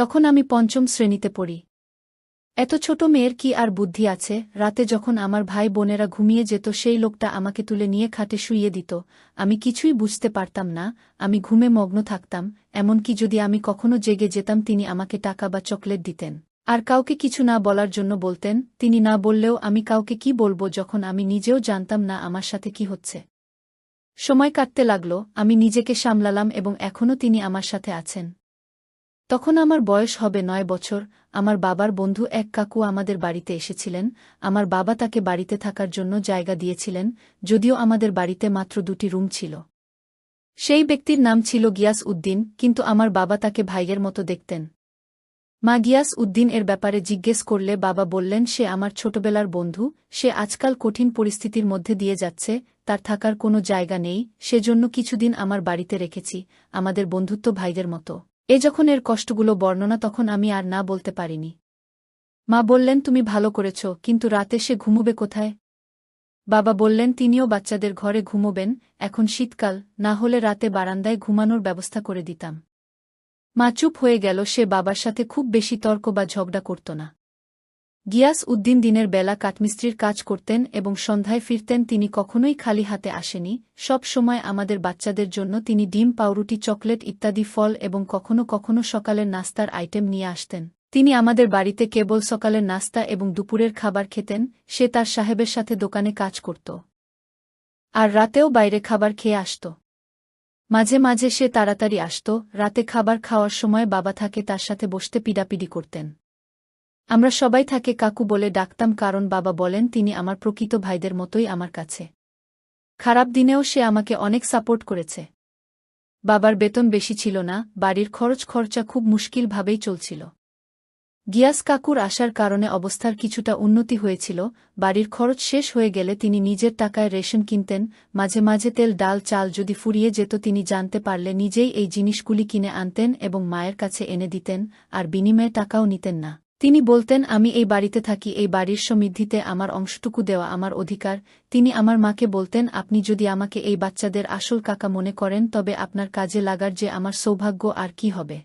তখন আমি পঞ্চম শ্রেণীতে পড়ি। এত ছোট মেয়ের কি আর বুদ্ধি আছে? রাতে যখন আমার ভাই বোনেরা ঘুমিয়ে যেত সেই লোকটা আমাকে তুলে নিয়ে খাটে শুইয়ে দিত। আমি কিছুই বুঝতে পারতাম না, আমি ঘুমে মগ্ন থাকতাম। এমনকি যদি আমি কখনো জেগে যেতাম তিনি আমাকে টাকা বা চকলেট দিতেন। আর কাউকে কিছু না বলার জন্য বলতেন। তিনি না বললেও আমি কাউকে কি বলবো যখন আমি নিজেও জানতাম না আমার সাথে কি হচ্ছে। সময় কাটতে লাগল, আমি নিজেকে সামলালাম এবং এখনও তিনি আমার সাথে আছেন। তখন আমার বয়স হবে ৯ বছর। আমার বাবার বন্ধু এক কাকু আমাদের বাড়িতে এসেছিলেন। আমার বাবা তাকে বাড়িতে থাকার জন্য জায়গা দিয়েছিলেন, যদিও আমাদের বাড়িতে মাত্র ২টি রুম ছিল। সেই ব্যক্তির নাম ছিল গিয়াস উদ্দিন, কিন্তু আমার বাবা তাকে ভাইয়ের মতো দেখতেন। মা গিয়াস উদ্দিন এর ব্যাপারে জিজ্ঞেস করলে বাবা বললেন সে আমার ছোটবেলার বন্ধু, সে আজকাল কঠিন পরিস্থিতির মধ্যে দিয়ে যাচ্ছে, তার থাকার কোনো জায়গা নেই, সেজন্য কিছুদিন আমার বাড়িতে রেখেছি, আমাদের বন্ধুত্ব ভাইদের মতো। যখন এর কষ্টগুলো বর্ণনা তখন আমি আর না বলতে পারিনি। মা বললেন তুমি ভালো করেছ, কিন্তু রাতে সে ঘুমোবে কোথায়? বাবা বললেন তিনিও বাচ্চাদের ঘরে ঘুমোবেন, এখন শীতকাল, না হলে রাতে বারান্দায় ঘুমানোর ব্যবস্থা করে দিতাম। মা চুপ হয়ে গেল, সে বাবার সাথে খুব বেশি তর্ক বা ঝগড়া করত না। গিয়াস উদ্দিন দিনের বেলা কাঠমিস্ত্রির কাজ করতেন এবং সন্ধ্যায় ফিরতেন। তিনি কখনোই খালি হাতে আসেনি, সব সময় আমাদের বাচ্চাদের জন্য তিনি ডিম, পাউরুটি, চকলেট ইত্যাদি ফল এবং কখনো কখনো সকালের নাস্তার আইটেম নিয়ে আসতেন। তিনি আমাদের বাড়িতে কেবল সকালের নাস্তা এবং দুপুরের খাবার খেতেন। সে তার সাহেবের সাথে দোকানে কাজ করত আর রাতেও বাইরে খাবার খেয়ে আসত। মাঝে মাঝে সে তাড়াতাড়ি আসত। রাতে খাবার খাওয়ার সময় বাবা থাকে তার সাথে বসতে পিডাপিডি করতেন। আমরা সবাই তাকে কাকু বলে ডাকতাম, কারণ বাবা বলেন তিনি আমার প্রকৃত ভাইদের মতোই আমার কাছে। খারাপ দিনেও সে আমাকে অনেক সাপোর্ট করেছে। বাবার বেতন বেশি ছিল না, বাড়ির খরচা খুব মুশকিলভাবেই চলছিল। গিয়াস কাকুর আসার কারণে অবস্থার কিছুটা উন্নতি হয়েছিল। বাড়ির খরচ শেষ হয়ে গেলে তিনি নিজের টাকায় রেশন কিনতেন। মাঝে মাঝে তেল, ডাল, চাল যদি ফুরিয়ে যেত তিনি জানতে পারলে নিজেই এই জিনিসগুলি কিনে আনতেন এবং মায়ের কাছে এনে দিতেন, আর বিনিময়ে টাকাও নিতেন না। তিনি বলতেন আমি এই বাড়িতে থাকি, এই বাড়ির সমৃদ্ধিতে আমার অংশটুকু দেওয়া আমার অধিকার। তিনি আমার মাকে বলতেন আপনি যদি আমাকে এই বাচ্চাদের আসল কাকা মনে করেন তবে আপনার কাজে লাগার যে আমার সৌভাগ্য আর কি হবে।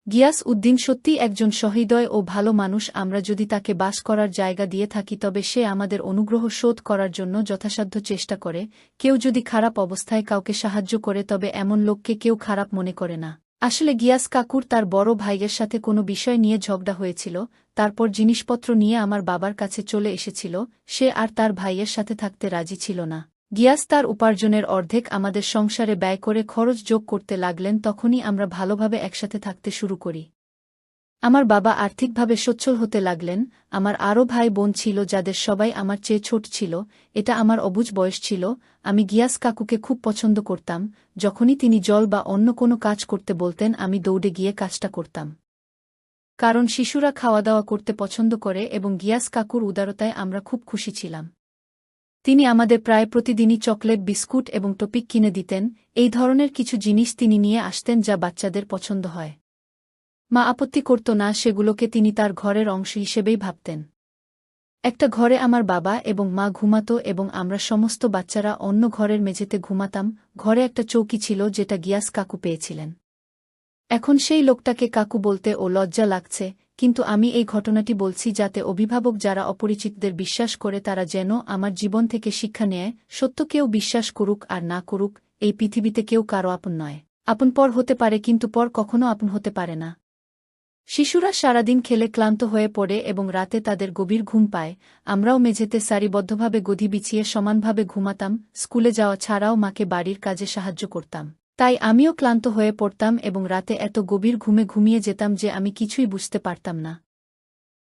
গিয়াস উদ্দিন সত্যি একজন সহৃদয় ও ভালো মানুষ। আমরা যদি তাকে বাস করার জায়গা দিয়ে থাকি তবে সে আমাদের অনুগ্রহ শোধ করার জন্য যথাসাধ্য চেষ্টা করে। কেউ যদি খারাপ অবস্থায় কাউকে সাহায্য করে তবে এমন লোককে কেউ খারাপ মনে করে না। আসলে গিয়াস কাকুর তার বড় ভাইয়ের সাথে কোনো বিষয় নিয়ে ঝগড়া হয়েছিল, তারপর জিনিসপত্র নিয়ে আমার বাবার কাছে চলে এসেছিল। সে আর তার ভাইয়ের সাথে থাকতে রাজি ছিল না। গিয়াস তার উপার্জনের অর্ধেক আমাদের সংসারে ব্যয় করে খরচ যোগ করতে লাগলেন। তখনই আমরা ভালোভাবে একসাথে থাকতে শুরু করি। আমার বাবা আর্থিকভাবে সচ্ছল হতে লাগলেন। আমার আরও ভাই বোন ছিল যাদের সবাই আমার চেয়ে ছোট ছিল। এটা আমার অবুঝ বয়স ছিল। আমি গিয়াস কাকুকে খুব পছন্দ করতাম। যখনই তিনি জল বা অন্য কোনো কাজ করতে বলতেন আমি দৌড়ে গিয়ে কাজটা করতাম। কারণ শিশুরা খাওয়া দাওয়া করতে পছন্দ করে এবং গিয়াস কাকুর উদারতায় আমরা খুব খুশি ছিলাম। তিনি আমাদের প্রায় প্রতিদিনই চকলেট, বিস্কুট এবং টপিক কিনে দিতেন। এই ধরনের কিছু জিনিস তিনি নিয়ে আসতেন যা বাচ্চাদের পছন্দ হয়। মা আপত্তি করত না, সেগুলোকে তিনি তার ঘরের অংশ হিসেবেই ভাবতেন। একটা ঘরে আমার বাবা এবং মা ঘুমাতো এবং আমরা সমস্ত বাচ্চারা অন্য ঘরের মেঝেতে ঘুমাতাম। ঘরে একটা চৌকি ছিল যেটা গিয়াস কাকু পেয়েছিলেন। এখন সেই লোকটাকে কাকু বলতে ও লজ্জা লাগছে, কিন্তু আমি এই ঘটনাটি বলছি যাতে অভিভাবক যারা অপরিচিতদের বিশ্বাস করে তারা যেন আমার জীবন থেকে শিক্ষা নেয়। সত্য কেউ বিশ্বাস করুক আর না করুক, এই পৃথিবীতে কেউ কারো আপন নয়। আপন পর হতে পারে কিন্তু পর কখনো আপন হতে পারে না। শিশুরা সারাদিন খেলে ক্লান্ত হয়ে পড়ে এবং রাতে তাদের গভীর ঘুম পায়। আমরাও মেঝেতে সারিবদ্ধভাবে গদি বিছিয়ে সমানভাবে ঘুমাতাম। স্কুলে যাওয়া ছাড়াও মাকে বাড়ির কাজে সাহায্য করতাম। তাই আমিও ক্লান্ত হয়ে পড়তাম এবং রাতে এত গভীর ঘুমে ঘুমিয়ে যেতাম যে আমি কিছুই বুঝতে পারতাম না।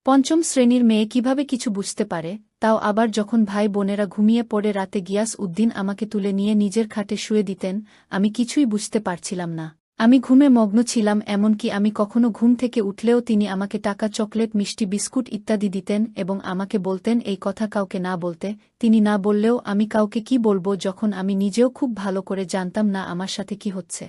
পঞ্চম শ্রেণীর মেয়ে কিভাবে কিছু বুঝতে পারে, তাও আবার যখন ভাই বোনেরা ঘুমিয়ে পড়ে রাতে গিয়াস উদ্দিন আমাকে তুলে নিয়ে নিজের খাটে শুয়ে দিতেন। আমি কিছুই বুঝতে পারছিলাম না। আমি ঘুমে মগ্ন ছিলাম, এমনকি আমি কখনো ঘুম থেকে উঠলেও তিনি আমাকে টাকা, চকলেট, মিষ্টি, বিস্কুট ইত্যাদি দিতেন এবং আমাকে বলতেন এই কথা কাউকে না বলতে। তিনি না বললেও আমি কাউকে কি বলবো যখন আমি নিজেও খুব ভালো করে জানতাম না আমার সাথে কি হচ্ছে।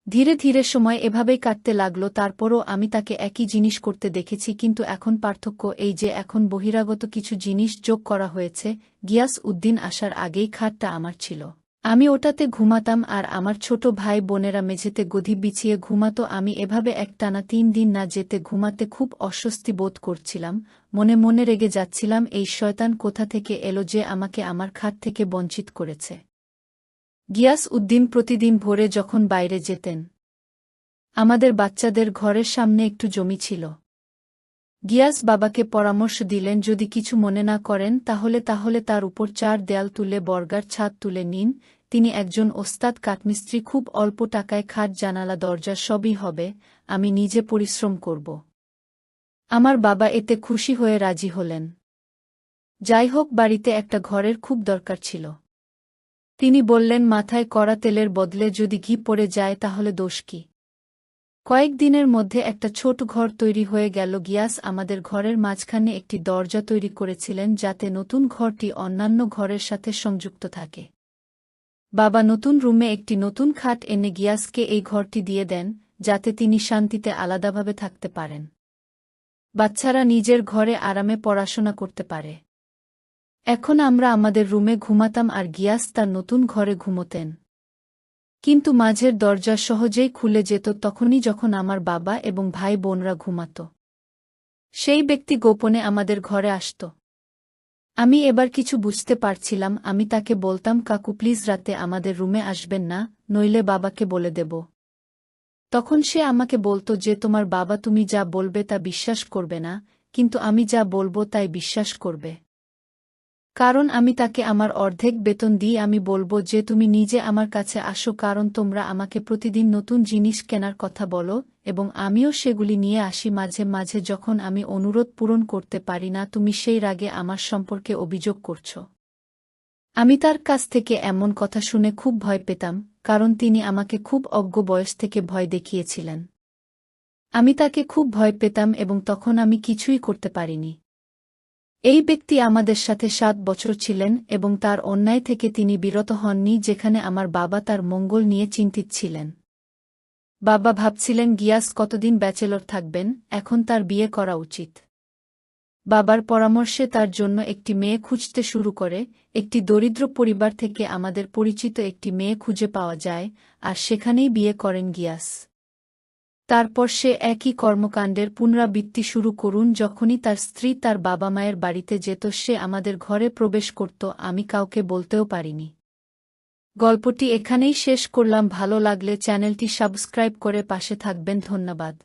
ধীরে ধীরে সময় এভাবেই কাটতে লাগল। তারপরও আমি তাকে একই জিনিস করতে দেখেছি, কিন্তু এখন পার্থক্য এই যে এখন বহিরাগত কিছু জিনিস যোগ করা হয়েছে। গিয়াস উদ্দিন আসার আগেই খাটটা আমার ছিল। আমি ওটাতে ঘুমাতাম আর আমার ছোট ভাই বোনেরা মেঝেতে গদি বিছিয়ে ঘুমাতো। আমি এভাবে একটানা 3 দিন না যেতে ঘুমাতে খুব অস্বস্তি বোধ করছিলাম। মনে মনে রেগে যাচ্ছিলাম, এই শয়তান কোথা থেকে এলো যে আমাকে আমার খাট থেকে বঞ্চিত করেছে। গিয়াস উদ্দিন প্রতিদিন ভোরে যখন বাইরে যেতেন, আমাদের বাচ্চাদের ঘরের সামনে একটু জমি ছিল। গিয়াস বাবাকে পরামর্শ দিলেন, যদি কিছু মনে না করেন তাহলে তার উপর 4 দেয়াল তুলে বর্গার ছাদ তুলে নিন। তিনি একজন ওস্তাদ কাঠমিস্ত্রি, খুব অল্প টাকায় খাট জানালা দরজা সবই হবে, আমি নিজে পরিশ্রম করব। আমার বাবা এতে খুশি হয়ে রাজি হলেন। যাই হোক, বাড়িতে একটা ঘরের খুব দরকার ছিল। তিনি বললেন, মাথায় কড়া তেলের বদলে যদি ঘি পড়ে যায় তাহলে দোষ কি? কয়েকদিনের মধ্যে একটা ছোট ঘর তৈরি হয়ে গেল। গিয়াস আমাদের ঘরের মাঝখানে একটি দরজা তৈরি করেছিলেন যাতে নতুন ঘরটি অন্যান্য ঘরের সাথে সংযুক্ত থাকে। বাবা নতুন রুমে একটি নতুন খাট এনে গিয়াসকে এই ঘরটি দিয়ে দেন, যাতে তিনি শান্তিতে আলাদাভাবে থাকতে পারেন। বাচ্চারা নিজের ঘরে আরামে পড়াশোনা করতে পারে। এখন আমরা আমাদের রুমে ঘুমাতাম আর গিয়াস তার নতুন ঘরে ঘুমোতেন। কিন্তু মাঝের দরজা সহজেই খুলে যেত তখনই যখন আমার বাবা এবং ভাই বোনরা ঘুমাত। সেই ব্যক্তি গোপনে আমাদের ঘরে আসত। আমি এবার কিছু বুঝতে পারছিলাম। আমি তাকে বলতাম, কাকু প্লিজ রাতে আমাদের রুমে আসবেন না, নইলে বাবাকে বলে দেব। তখন সে আমাকে বলতো যে তোমার বাবা তুমি যা বলবে তা বিশ্বাস করবে না, কিন্তু আমি যা বলবো তাই বিশ্বাস করবে। কারণ আমি তাকে আমার অর্ধেক বেতন দিই। আমি বলবো যে তুমি নিজে আমার কাছে আসো, কারণ তোমরা আমাকে প্রতিদিন নতুন জিনিস কেনার কথা বলো এবং আমিও সেগুলি নিয়ে আসি। মাঝে মাঝে যখন আমি অনুরোধ পূরণ করতে পারি না, তুমি সেই রাগে আমার সম্পর্কে অভিযোগ করছ। আমি তার কাছ থেকে এমন কথা শুনে খুব ভয় পেতাম, কারণ তিনি আমাকে খুব অজ্ঞ বয়স থেকে ভয় দেখিয়েছিলেন। আমি তাকে খুব ভয় পেতাম এবং তখন আমি কিছুই করতে পারিনি। এই ব্যক্তি আমাদের সাথে 7 বছর ছিলেন এবং তার অন্যায় থেকে তিনি বিরত হননি, যেখানে আমার বাবা তার মঙ্গল নিয়ে চিন্তিত ছিলেন। বাবা ভাবছিলেন গিয়াস কতদিন ব্যাচেলর থাকবেন, এখন তার বিয়ে করা উচিত। বাবার পরামর্শে তার জন্য একটি মেয়ে খুঁজতে শুরু করে। একটি দরিদ্র পরিবার থেকে আমাদের পরিচিত একটি মেয়ে খুঁজে পাওয়া যায়, আর সেখানেই বিয়ে করেন গিয়াস। তারপর সে একই কর্মকাণ্ডের পুনরাবৃত্তি শুরু করুন। যখনই তার স্ত্রী তার বাবা মায়ের বাড়িতে যেত, সে আমাদের ঘরে প্রবেশ করত। আমি কাউকে বলতেও পারিনি। গল্পটি এখানেই শেষ করলাম। ভালো লাগলে চ্যানেলটি সাবস্ক্রাইব করে পাশে থাকবেন। ধন্যবাদ।